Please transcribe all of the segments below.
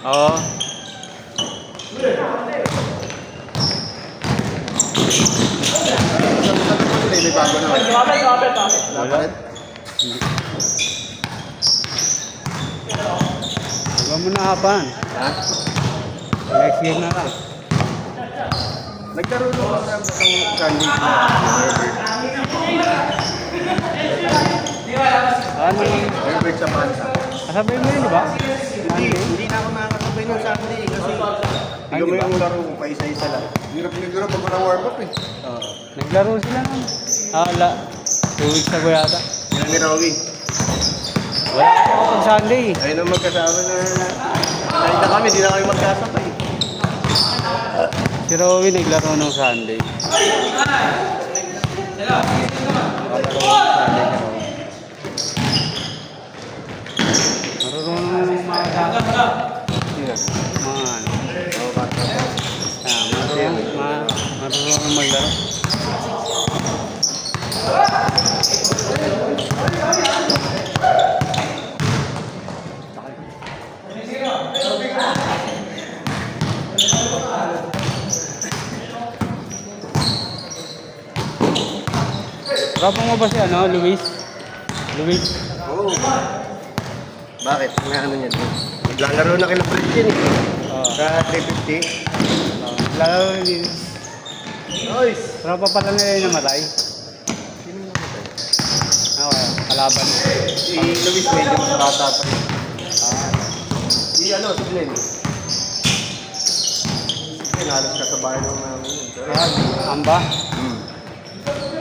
Oo. May bago naman. Wala. Huwag mo na hapan. Ha? Next year na lang. Nagkaroon ng candy. Ano? Herbert sa bansa. Kasabay mo yun, di ba? Hindi na ako nakakasabay ng Sunday kasi hindi mo yung laro pa isa-isa lang. Hirap pag walang warm-up eh. Naglaro sila naman. Wala. 2 weeks ago yata. Yan ni Rowie. Wala ako pag Sunday. Ayun ang magkasama na nakita kami, hindi na kami magkasabay. Si Rowie naglaro ng Sunday. Marunong marunong maglaro. Tropa mo ba si Luis? Luis? Oo. Bakit? May ano niyan? Naglalaro na kila Fred yan eh. Sa 350. Laro din. Nice! Tropa pala nila yung namatay. Sino yung namatay? Kalaban. Si Luis medyo mas bata pa yun. Si si Glenn. Si Glenn, halos kasabayan naman namin yun. Amba?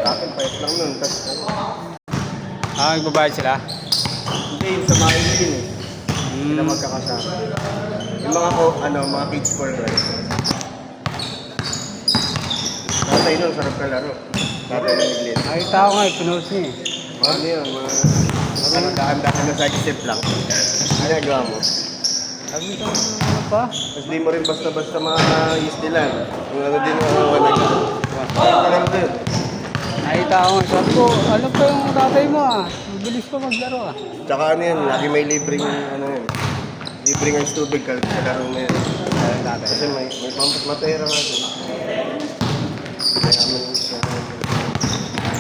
Sa akin, payat lang nun. Tapos Nagbabayad sila? hindi, yung sa mga yun eh. Sila magkakasama. Yung mga kids for guys. Tatay nun, sarap ka laro. Tatay nun ni Glenn. Nakita ko nga, pinost niya eh. Ano yun, mga dahan-dahan na side step lang. Ano nagawa mo? Sabi ko, ano pa? Tapos di mo rin basta-basta ma-use nila. Kung ano din ang lang din. Nakita ko nga, sabi ko, ano pa yung tatay mo ah? Mabilis pa maglaro ah. Tsaka ano yan, lagi may libreng libreng ang tubig sa laro na yan. Kasi may matera nga doon.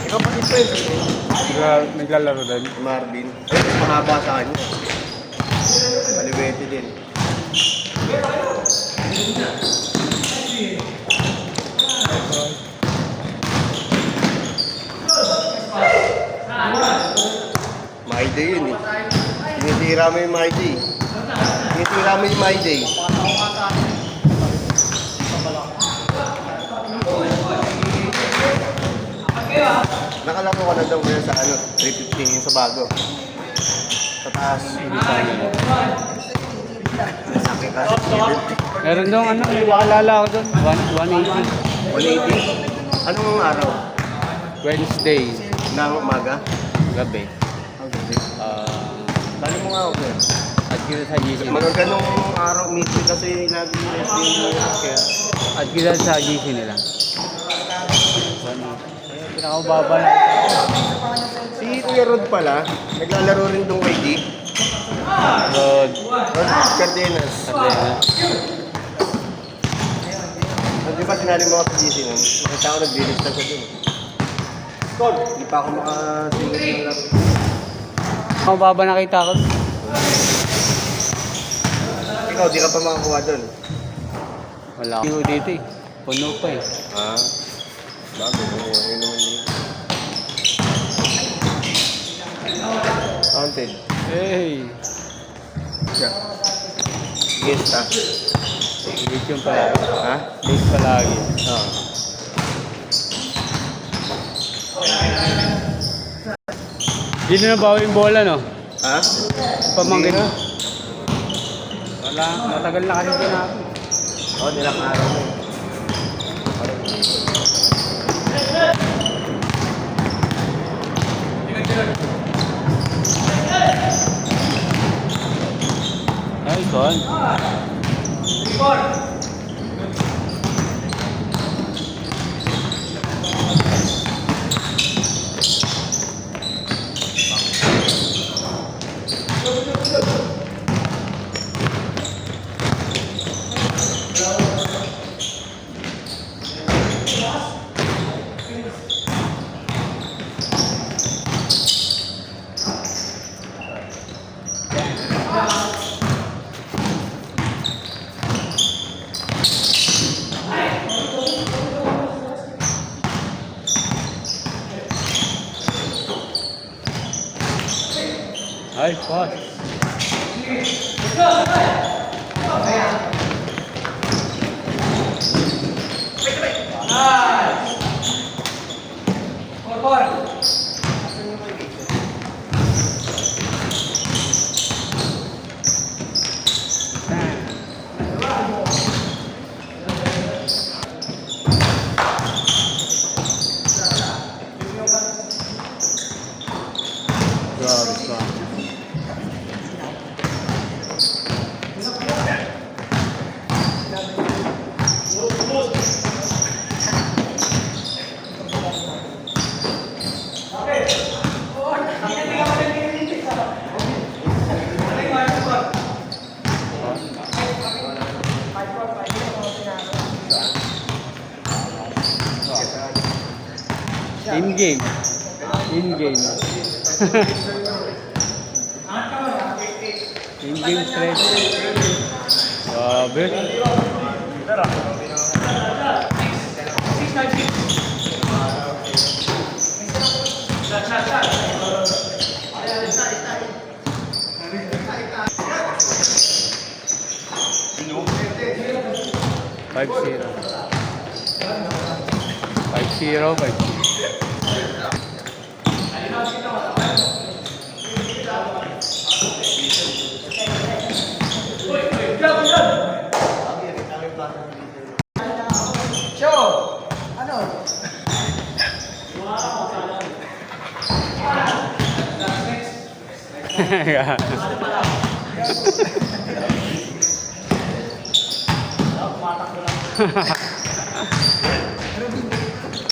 Ikaw pa din pa yun. Naglalaro din. Marvin. Ay, mas mahaba sa kanya. Maliwete din. My day yun eh. Tinitira mo yung my day. Tinitira mo yung my day. Nakalaro ka na daw kaya sa 350 yung sa bago. Sa taas. Sakit ka sa 350. Meron doon may makalala ko doon. 180. 180. Anong araw? Wednesday. Nang umaga? Gabi. Ang gabi. Tali mo nga ako eh. At kita sa GC. Mga ganong araw, meeting kasi lagi yung SDM mo. At kita sa GC nila. Pinakamababa na. Si Kuya Rod pala, naglalaro rin tong YD. Rod. Rod Cardenas. Di ba sinali mo ako sa GC nun? Nakita ko nag-release na siya dun. Tol, di pa ako makasingit ng laro. Pinakamababa nakita ko. Ikaw, di ka pa makakuha dun. Wala ko dito eh. Puno pa eh. Ha? Bago, yun naman yun. Counted. Hey! Siya. Guest ha? Late yung palagi. Ha? Late palagi. Oo. Hindi na nabawi yung bola, no? Ha? Pamangkin. Hindi na. Wala, matagal na kasi tinapin. Oo, nilang araw na. Ay, kon. Ay, pass. Grabe ka. In-game. In-game. In-game stretch. Grabe. Five zero. 5-0, 5-0. Yeah.